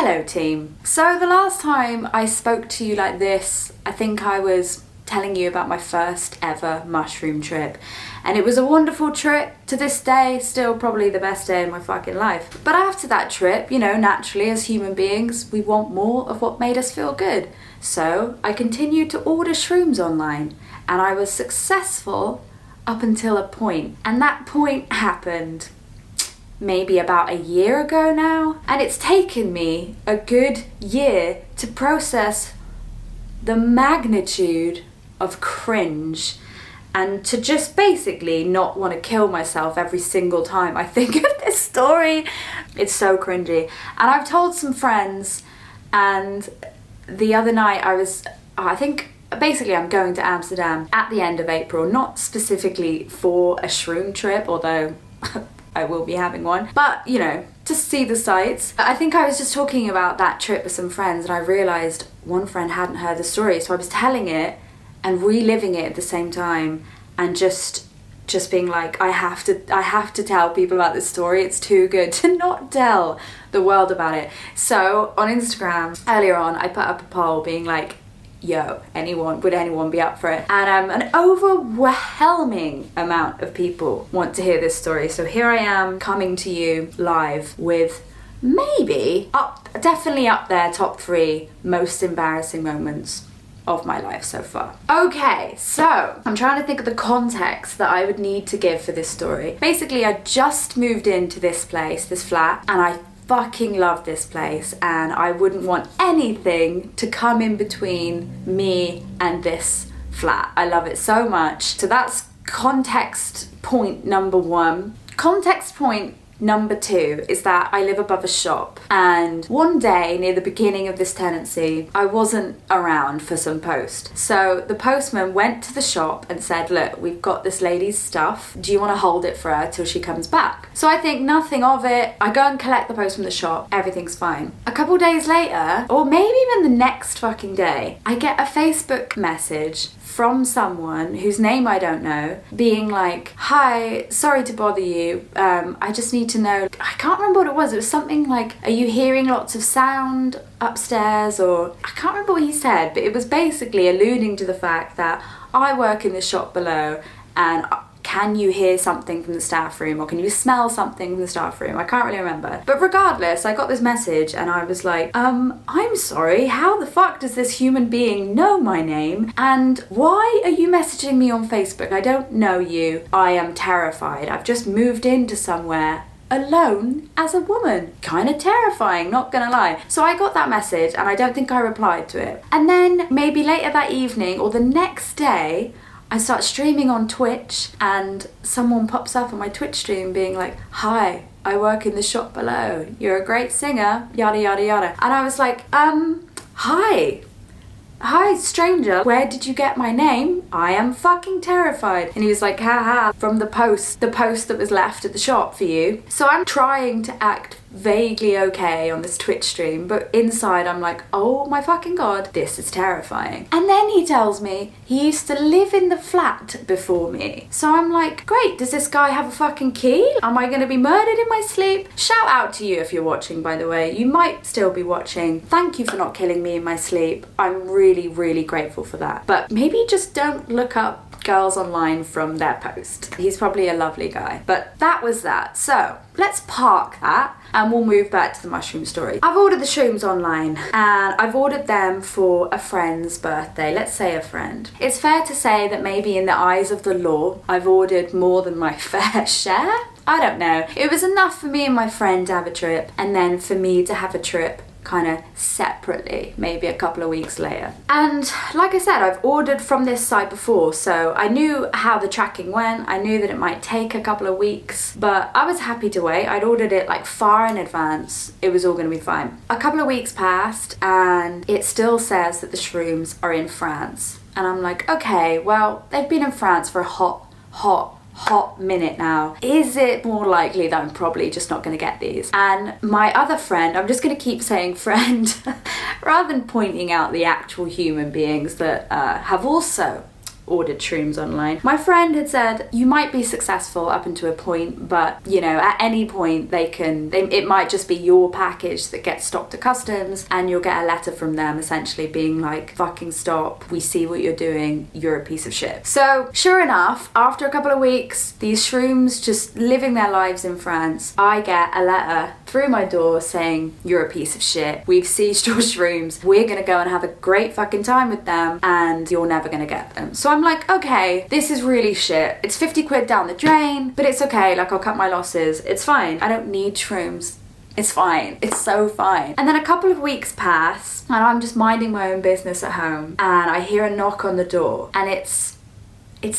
Hello team. So the last time I spoke to you like this, I think I was telling you about my first ever mushroom trip, and it was a wonderful trip. To this day, still probably the best day of my fucking life. But after that trip, you know, naturally as human beings, we want more of what made us feel good. So I continued to order shrooms online, and I was successful up until a point. And that point happened maybe about a year ago now, and it's taken me a good year to process the magnitude of cringe and to just basically not want to kill myself every single time I think of this story. It's so cringy. And I've told some friends, and the other night I think basically I'm going to Amsterdam at the end of April, not specifically for a shroom trip, although I will be having one, but you know, just see the sights. I think I was just talking about that trip with some friends, and I realised one friend hadn't heard the story, so I was telling it and reliving it at the same time, and just being like, I have to tell people about this story. It's too good to not tell the world about it. So on Instagram earlier on, I put up a poll being like, yo, would anyone be up for it? And an overwhelming amount of people want to hear this story. So here I am coming to you live with definitely up there, top 3 most embarrassing moments of my life so far. Okay, so I'm trying to think of the context that I would need to give for this story. Basically, I just moved into this place, this flat, and I fucking love this place, and I wouldn't want anything to come in between me and this flat. I love it so much. So that's context point number 1. Context point number 2 is that I live above a shop, and one day near the beginning of this tenancy I wasn't around for some post. So the postman went to the shop and said, look, we've got this lady's stuff, do you want to hold it for her till she comes back? So I think nothing of it. I go and collect the post from the shop, everything's fine. A couple days later, or maybe even the next fucking day, I get a Facebook message from someone whose name I don't know, being like, hi, sorry to bother you, I just need to know, I can't remember what it was. It was something like, are you hearing lots of sound upstairs? Or I can't remember what he said, but it was basically alluding to the fact that I work in the shop below, and can you hear something from the staff room, or can you smell something from the staff room? I can't really remember. But regardless, I got this message and I was like, I'm sorry, how the fuck does this human being know my name? And why are you messaging me on Facebook? I don't know you. I am terrified. I've just moved into somewhere alone as a woman. Kind of terrifying, not gonna lie. So I got that message and I don't think I replied to it. And then maybe later that evening or the next day, I start streaming on Twitch, and someone pops up on my Twitch stream being like, hi, I work in the shop below, you're a great singer, yada yada yada. And I was like, hi stranger, where did you get my name? I am fucking terrified. And he was like, haha, from the post that was left at the shop for you. So I'm trying to act vaguely okay on this Twitch stream, but inside I'm like, oh my fucking god, this is terrifying. And then he tells me he used to live in the flat before me. So I'm like, great, does this guy have a fucking key? Am I gonna be murdered in my sleep? Shout out to you if you're watching, by the way. You might still be watching. Thank you for not killing me in my sleep. I'm really, really grateful for that. But maybe just don't look up girls online from their post. He's probably a lovely guy. But that was that. So let's park that and we'll move back to the mushroom story. I've ordered the shrooms online, and I've ordered them for a friend's birthday. Let's say a friend. It's fair to say that maybe in the eyes of the law, I've ordered more than my fair share. I don't know. It was enough for me and my friend to have a trip, and then for me to have a trip kind of separately, maybe a couple of weeks later. And like I said, I've ordered from this site before, so I knew how the tracking went. I knew that it might take a couple of weeks, but I was happy to wait. I'd ordered it like far in advance. It was all going to be fine. A couple of weeks passed and it still says that the shrooms are in France. And I'm like, okay, well, they've been in France for a hot minute now. Is it more likely that I'm probably just not going to get these? And my other friend, I'm just going to keep saying friend rather than pointing out the actual human beings that have also ordered shrooms online. My friend had said, you might be successful up until a point, but you know, at any point it might just be your package that gets stopped at customs, and you'll get a letter from them essentially being like, fucking stop, we see what you're doing, you're a piece of shit. So sure enough, after a couple of weeks, these shrooms just living their lives in France, I get a letter through my door saying, you're a piece of shit, we've seized your shrooms, we're gonna go and have a great fucking time with them, and you're never gonna get them. So I'm like, okay, this is really shit. It's 50 quid down the drain, but it's okay, like I'll cut my losses, it's fine. I don't need shrooms. It's fine. It's so fine. And then a couple of weeks pass and I'm just minding my own business at home and I hear a knock on the door, and it's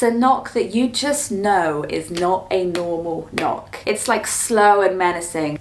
a knock that you just know is not a normal knock. It's like slow and menacing.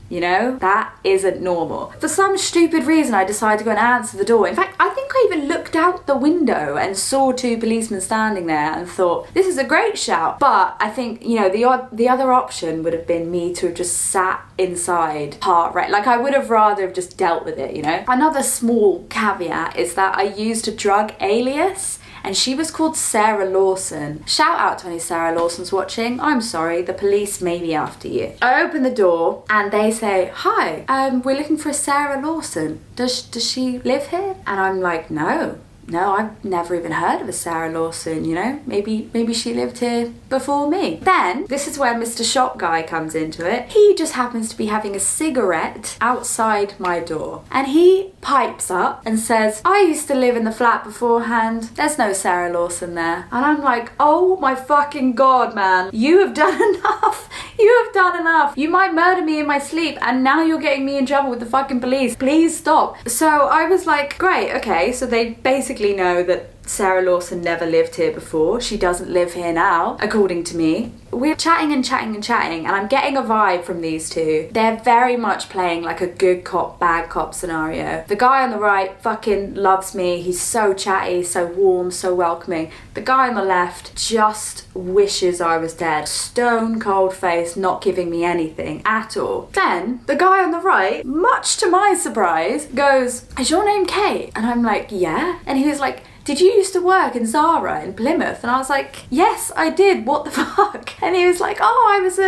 You know, that isn't normal. For some stupid reason, I decided to go and answer the door. In fact, I think I even looked out the window and saw two policemen standing there and thought, this is a great shout. But I think, you know, the other option would have been me to have just sat inside, heart rate. Like, I would have rather have just dealt with it, you know? Another small caveat is that I used a drug alias, and she was called Sarah Lawson. Shout out to any Sarah Lawsons watching. I'm sorry, the police may be after you. I open the door and they say, hi, we're looking for a Sarah Lawson. Does she live here? And I'm like, no, I've never even heard of a Sarah Lawson, you know? Maybe she lived here before me. Then, this is where Mr. Shop Guy comes into it. He just happens to be having a cigarette outside my door. And he pipes up and says, I used to live in the flat beforehand. There's no Sarah Lawson there. And I'm like, oh my fucking God, man. You have done enough. You have done enough. You might murder me in my sleep and now you're getting me in trouble with the fucking police. Please stop. So I was like, great, okay. So they basically know that Sarah Lawson never lived here before. She doesn't live here now, according to me. We're chatting and I'm getting a vibe from these two. They're very much playing like a good cop, bad cop scenario. The guy on the right fucking loves me. He's so chatty, so warm, so welcoming. The guy on the left just wishes I was dead. Stone cold face, not giving me anything at all. Then the guy on the right, much to my surprise, goes, is your name Kate? And I'm like, yeah. And he was like, did you used to work in Zara in Plymouth? And I was like, yes, I did. What the fuck? And he was like, oh, I was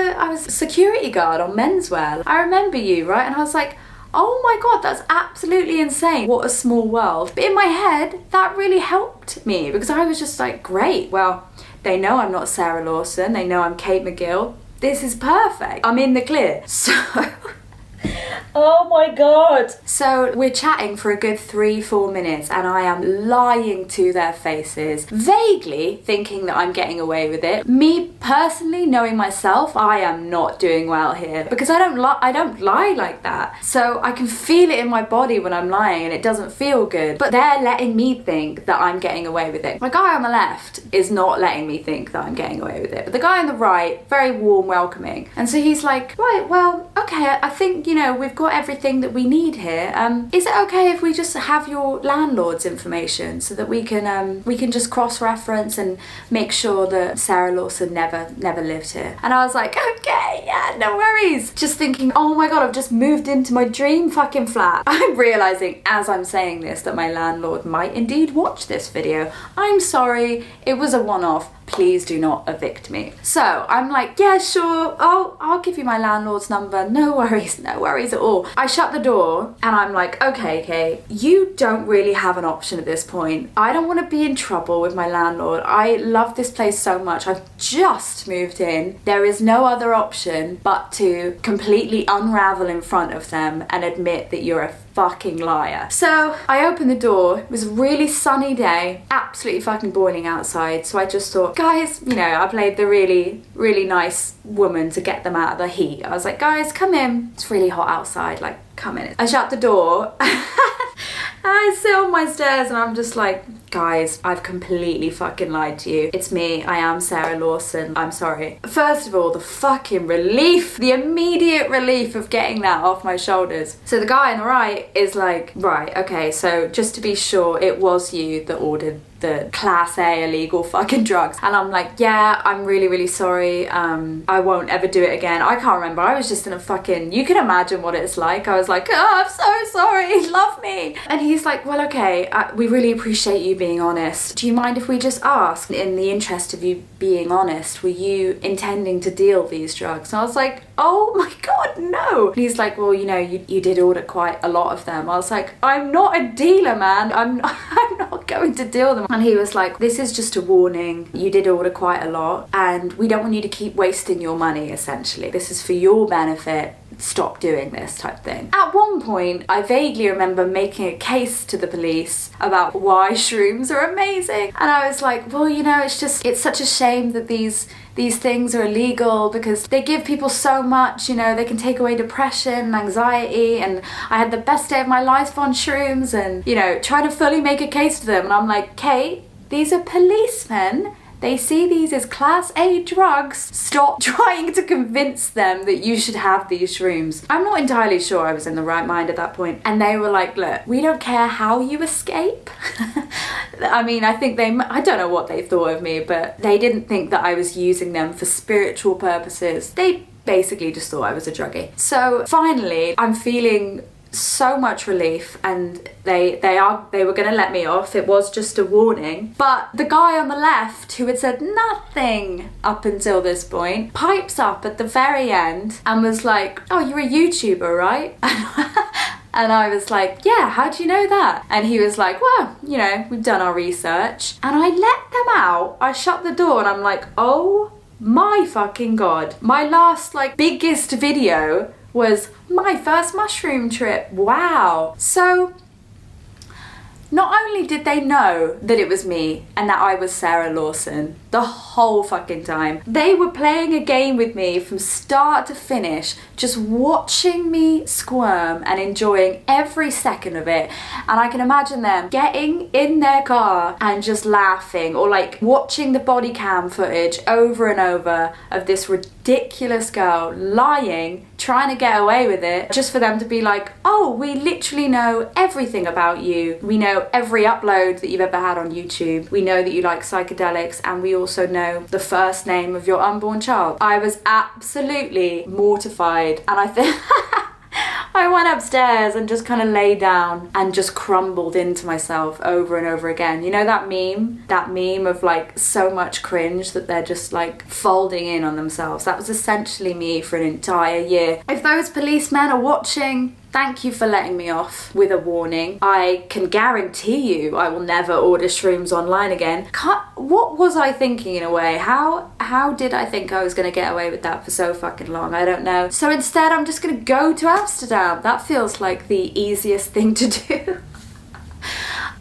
a security guard on menswear. I remember you, right? And I was like, oh my God, that's absolutely insane. What a small world. But in my head, that really helped me because I was just like, great. Well, they know I'm not Sarah Lawson. They know I'm Kate McGill. This is perfect. I'm in the clear. So... oh my God. So we're chatting for a good 3-4 minutes and I am lying to their faces, vaguely thinking that I'm getting away with it. Me personally, knowing myself, I am not doing well here because I don't lie like that. So I can feel it in my body when I'm lying and it doesn't feel good. But they're letting me think that I'm getting away with it. My guy on the left is not letting me think that I'm getting away with it. But the guy on the right, very warm, welcoming. And so he's like, right, well, okay, I think, you know, we've got everything that we need here. Is it okay if we just have your landlord's information so that we can just cross-reference and make sure that Sarah Lawson never lived here? And I was like, okay, yeah, no worries. Just thinking, oh my God, I've just moved into my dream fucking flat. I'm realizing as I'm saying this that my landlord might indeed watch this video. I'm sorry, it was a one-off. Please do not evict me. So I'm like, yeah, sure, I'll give you my landlord's number. No worries at all. I shut the door and I'm like, okay, Kate, you don't really have an option at this point. I don't want to be in trouble with my landlord. I love this place so much. I've just moved in. There is no other option but to completely unravel in front of them and admit that you're a fucking liar. So I opened the door. It was a really sunny day, absolutely fucking boiling outside. So I just thought, guys, you know, I played the really, really nice woman to get them out of the heat. I was like, guys, come in. It's really hot outside, like, come in. I shut the door. I sit on my stairs and I'm just like, guys, I've completely fucking lied to you. It's me. I am Sarah Lawson. I'm sorry. First of all, the fucking relief, the immediate relief of getting that off my shoulders. So the guy on the right is like, right, okay, so just to be sure, it was you that ordered the class A illegal fucking drugs. And I'm like, yeah, I'm really, really sorry. I won't ever do it again. I can't remember. I was just in a fucking, you can imagine what it's like. I was like, oh, I'm so sorry. Love me. And he's like, well, okay, we really appreciate you being honest. Do you mind if we just ask, in the interest of you being honest, were you intending to deal these drugs? And I was like, oh my God, no. And he's like, well, you know, you did order quite a lot of them. I was like, I'm not a dealer, man. I'm not going to deal them. And he was like, this is just a warning. You did order quite a lot and we don't want you to keep wasting your money, essentially. This is for your benefit. Stop doing this type thing. At one point, I vaguely remember making a case to the police about why shrooms are amazing. And I was like, well, you know, it's such a shame that these things are illegal because they give people so much, you know, they can take away depression and anxiety, and I had the best day of my life on shrooms, and, you know, trying to fully make a case to them. And I'm like, Kate, these are policemen. They see these as class A drugs. Stop trying to convince them that you should have these shrooms. I'm not entirely sure I was in the right mind at that point. And they were like, look, we don't care how you escape. I mean, I think I don't know what they thought of me, but they didn't think that I was using them for spiritual purposes. They basically just thought I was a druggie. So finally, I'm feeling so much relief, and they were going to let me off. It was just a warning. But the guy on the left, who had said nothing up until this point, pipes up at the very end and was like, oh, you're a YouTuber, right? And I was like, yeah, how do you know that? And he was like, well, you know, we've done our research. And I let them out. I shut the door and I'm like, oh my fucking God. My last, like, biggest video was my first mushroom trip. Wow. So not only did they know that it was me and that I was Sarah Lawson the whole fucking time, they were playing a game with me from start to finish, just watching me squirm and enjoying every second of it. And I can imagine them getting in their car and just laughing, or like watching the body cam footage over and over of this ridiculous girl lying, trying to get away with it, just for them to be like, oh, we literally know everything about you. We know every upload that you've ever had on YouTube. We know that you like psychedelics, and we also know the first name of your unborn child. I was absolutely mortified, and I think I went upstairs and just kind of lay down and just crumbled into myself over and over again. You know that meme of like so much cringe that they're just like folding in on themselves? That was essentially me for an entire year. If those policemen are watching, thank you for letting me off with a warning. I can guarantee you I will never order shrooms online again. What was I thinking in a way? How did I think I was going to get away with that for so fucking long? I don't know. So instead I'm just going to go to Amsterdam. That feels like the easiest thing to do.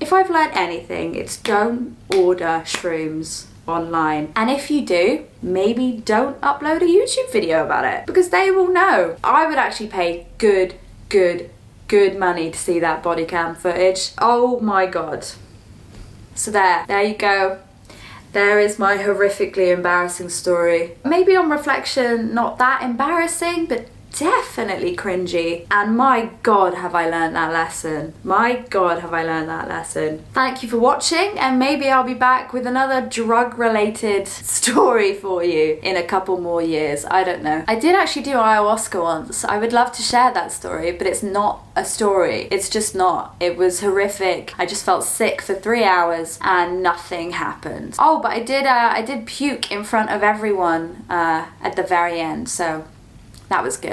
If I've learned anything, it's don't order shrooms online. And if you do, maybe don't upload a YouTube video about it, because they will know. I would actually pay good money to see that body cam footage. Oh my God. So there you go. There is my horrifically embarrassing story. Maybe on reflection, not that embarrassing, but definitely cringy. And my God, have I learned that lesson. My God, have I learned that lesson. Thank you for watching, and maybe I'll be back with another drug-related story for you in a couple more years. I don't know. I did actually do ayahuasca once. I would love to share that story, but it's not a story. It's just not. It was horrific. I just felt sick for 3 hours and nothing happened. Oh, but I did puke in front of everyone at the very end, so that was good.